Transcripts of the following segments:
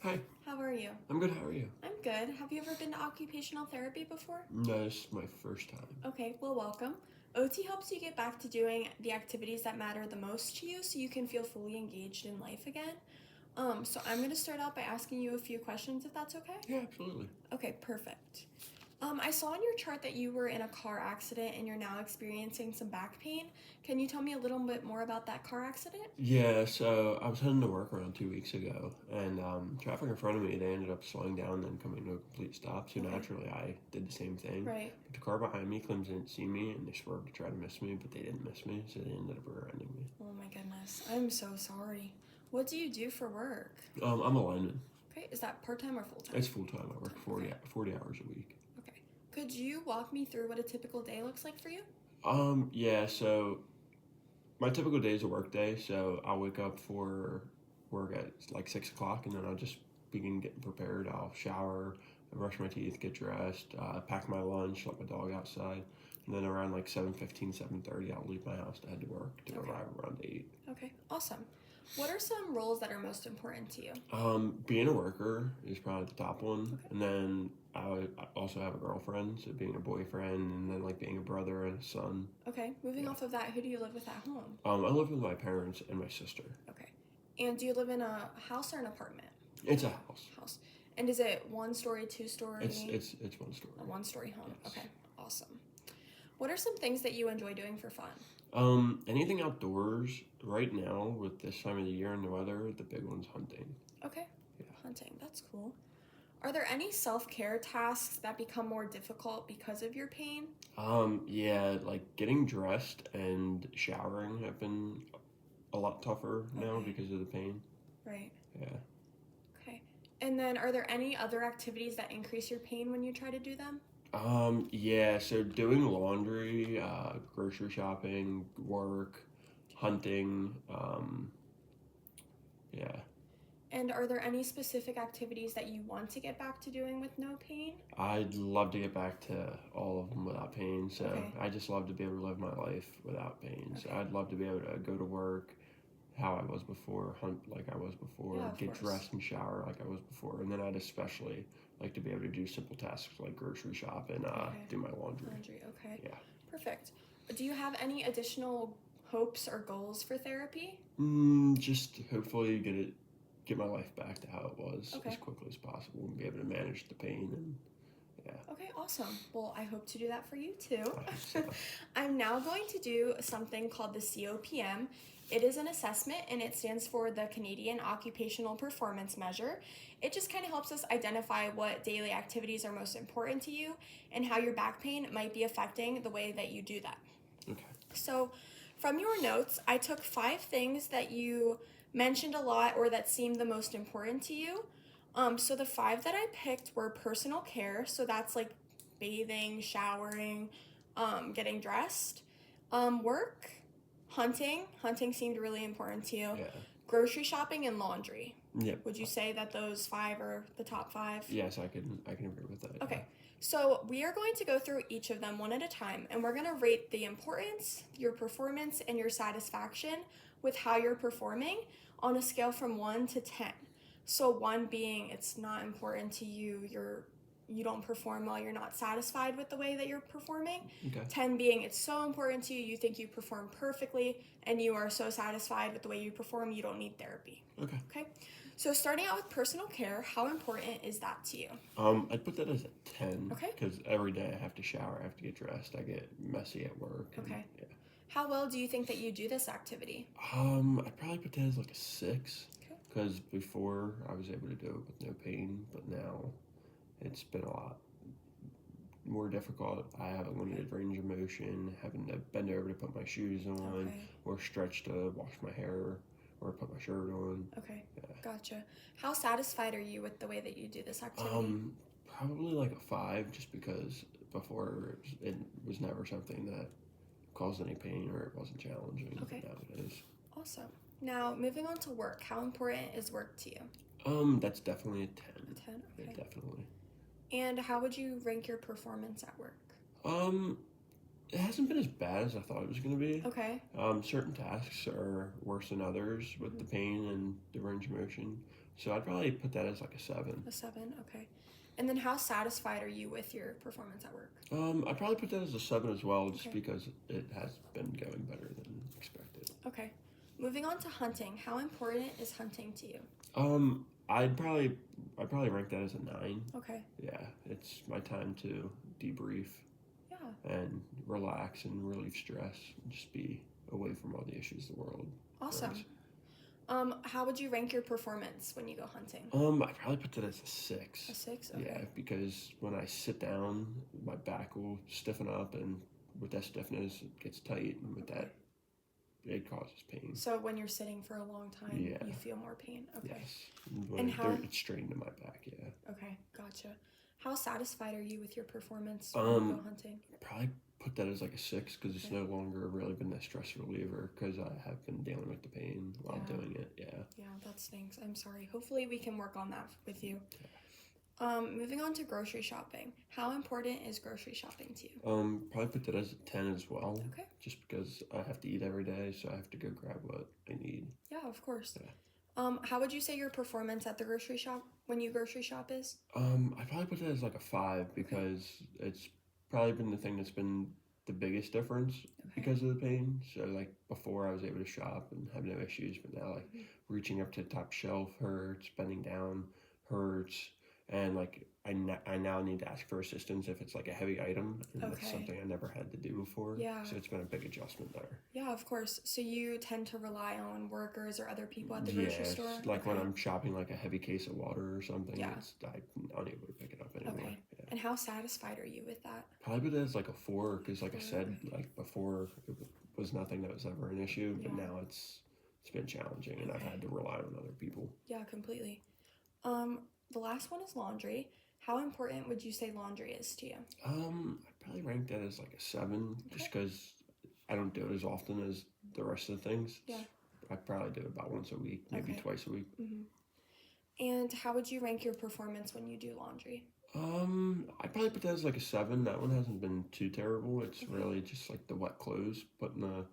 Hi, How are you? I'm good. How are you? I'm good. Have you ever been to occupational therapy before? No, this is my first time. Okay, well, welcome. OT helps you get back to doing the activities that matter the most to you so you can feel fully engaged in life again. So I'm going to start out by asking you a few questions if that's okay. Yeah, absolutely. Okay, perfect. I saw in your chart that you were in a car accident and you're now experiencing some back pain. Can you tell me a little bit more about that car accident? Yeah, so I was heading to work around 2 weeks ago, and traffic in front of me, they ended up slowing down and then coming to a complete stop. So Okay. naturally, I did the same thing. Right. But the car behind me claims they didn't see me, and they swerved to try to miss me, but they didn't miss me, so they ended up rear-ending me. Oh my goodness. I'm so sorry. What do you do for work? I'm a lineman. Okay, is that part-time or full-time? It's full-time. I work 40, Okay. 40 hours a week. Okay. Could you walk me through what a typical day looks like for you? Yeah, so my typical day is a work day, so I'll wake up for work at like 6 o'clock, and then I'll just begin getting prepared. I'll shower, brush my teeth, get dressed, pack my lunch, let my dog outside, and then around like 7:15, 7:30, I'll leave my house to head to work to Okay. arrive around 8. Okay, awesome. What are some roles that are most important to you? Being a worker is probably the top one, Okay. and then I also have a girlfriend, so being a boyfriend, and then like being a brother and a son. Okay, moving Yeah. off of that, who do you live with at home? I live with my parents and my sister. Okay. And do you live in a house or an apartment? It's a house. House. And is it one story, two story? It's one story. A one story home. Yes. Okay, awesome. What are some things that you enjoy doing for fun? Anything outdoors right now with this time of the year and the weather, the big one's hunting. Okay, Yeah. hunting, that's cool. Are there any self-care tasks that become more difficult because of your pain? Yeah, like getting dressed and showering have been a lot tougher now Okay. because of the pain. Right. Yeah. Okay. And then are there any other activities that increase your pain when you try to do them? Yeah, so doing laundry, grocery shopping, work, hunting, yeah. And are there any specific activities that you want to get back to doing with no pain? I'd love to get back to all of them without pain. So Okay. I just love to be able to live my life without pain. So Okay. I'd love to be able to go to work how I was before, hunt like I was before, Yeah, of get course. dressed and shower like I was before. And then I'd especially like to be able to do simple tasks like grocery shop and Okay. do my laundry. Laundry, okay. Yeah. Perfect. Do you have any additional hopes or goals for therapy? Just hopefully get my life back to how it was Okay. as quickly as possible and be able to manage the pain and yeah. Okay, awesome. Well, I hope to do that for you too. I hope so. I'm now going to do something called the COPM. It is an assessment and it stands for the Canadian Occupational Performance Measure. It just kind of helps us identify what daily activities are most important to you and how your back pain might be affecting the way that you do that. Okay. So, from your notes, I took 5 things that you mentioned a lot or that seemed the most important to you. So the 5 that I picked were personal care, so that's like bathing, showering, getting dressed, work, hunting seemed really important to you, Yeah. grocery shopping, and laundry. Yep. Would you say that those 5 are the top 5? Yes, I can agree with that. Okay, so we are going to go through each of them one at a time, and we're going to rate the importance, your performance, and your satisfaction with how you're performing on a scale from 1 to 10. So 1 being it's not important to you, you don't perform well, you're not satisfied with the way that you're performing. Okay. 10 being it's so important to you, you think you perform perfectly, and you are so satisfied with the way you perform, you don't need therapy. Okay. Okay? So starting out with personal care, how important is that to you? I'd put that as a 10. Okay. Because every day I have to shower, I have to get dressed, I get messy at work. And, Okay. Yeah. How well do you think that you do this activity? I'd probably put that as like a 6. Okay. Because before I was able to do it with no pain, but now it's been a lot more difficult. I have a limited range of motion, having to bend over to put my shoes on, Okay. or stretch to wash my hair, or put my shirt on. Okay. Yeah. Gotcha. How satisfied are you with the way that you do this activity? Probably like a 5, just because before it was never something that caused any pain or it wasn't challenging. Okay. Now it is. Awesome. Now, moving on to work. How important is work to you? That's definitely a 10. A 10? Yeah, Okay. definitely. And how would you rank your performance at work? It hasn't been as bad as I thought it was going to be. Okay. Certain tasks are worse than others with the pain and the range of motion. So I'd probably put that as like a 7. A 7, okay. And then how satisfied are you with your performance at work? I'd probably put that as a 7 as well, just Okay. because it has been going better than expected. Okay. Moving on to hunting. How important is hunting to you? I'd probably rank that as a 9. Okay. Yeah, it's my time to debrief Yeah. and relax and relieve stress and just be away from all the issues the world Awesome. brings. How would you rank your performance when you go hunting? I'd probably put that as a 6. A 6? Okay. Yeah, because when I sit down, my back will stiffen up, and with that stiffness, it gets tight, and with that, it causes pain. So when you're sitting for a long time, Yeah. you feel more pain. Okay. Yes. When And how- it's strained in my back, yeah. Okay, gotcha. How satisfied are you with your performance when you go hunting? Probably put that as like a 6 because it's no longer really been a stress reliever because I have been dealing with the pain while doing it. Yeah. Yeah, that stinks. I'm sorry. Hopefully we can work on that with you. Moving on to grocery shopping. How important is grocery shopping to you? Probably put that as a 10 as well. Okay. Just because I have to eat every day, so I have to go grab what I need. Yeah, of course. Yeah. How would you say your performance at the grocery shop when you grocery shop is? I probably put that as like a 5 because it's probably been the thing that's been the biggest difference because of the pain. So like before I was able to shop and have no issues, but now like reaching up to the top shelf hurts, bending down hurts, and like I now need to ask for assistance if it's like a heavy item, and that's something I never had to do before. Yeah. So it's been a big adjustment there. Yeah, of course. So you tend to rely on workers or other people at the grocery store? Like when I'm shopping like a heavy case of water or something, I'm unable to pick it up anymore. Okay. Yeah. And how satisfied are you with that? Probably put it as like a 4 because like I said, like before it was nothing that was ever an issue, but now it's been challenging and I've had to rely on other people. Yeah, completely. The last one is laundry. How important would you say laundry is to you? I'd probably rank that as like a 7 just because I don't do it as often as the rest of the things. Yeah. I probably do it about once a week, maybe twice a week. And how would you rank your performance when you do laundry? I'd probably put that as like a 7. That one hasn't been too terrible. It's really just like the wet clothes, putting the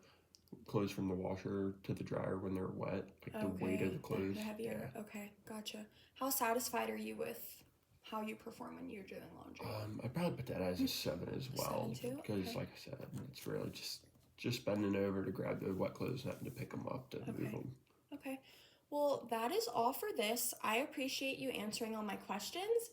clothes from the washer to the dryer when they're wet, like the weight of the clothes. The heavier. Yeah. Okay, gotcha. How satisfied are you with how you perform when you're doing laundry? I'd probably put that as a 7 as well. 7 too? Because like I said, it's really just bending over to grab the wet clothes and having to pick them up to move them. Okay. Well, that is all for this. I appreciate you answering all my questions.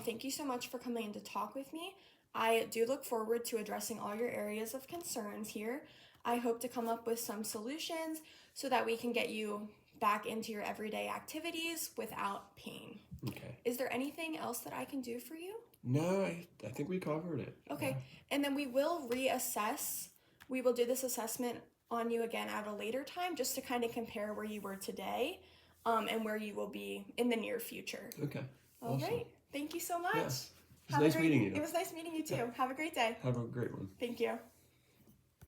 Thank you so much for coming in to talk with me. I do look forward to addressing all your areas of concerns here. I hope to come up with some solutions so that we can get you back into your everyday activities without pain. Okay. Is there anything else that I can do for you? No, I think we covered it. Okay. Yeah. And then we will reassess. We will do this assessment on you again at a later time just to kind of compare where you were today and where you will be in the near future. Okay. All right. Thank you so much. Yeah. It was nice meeting you. It was nice meeting you too. Have a great day. Have a great one. Thank you.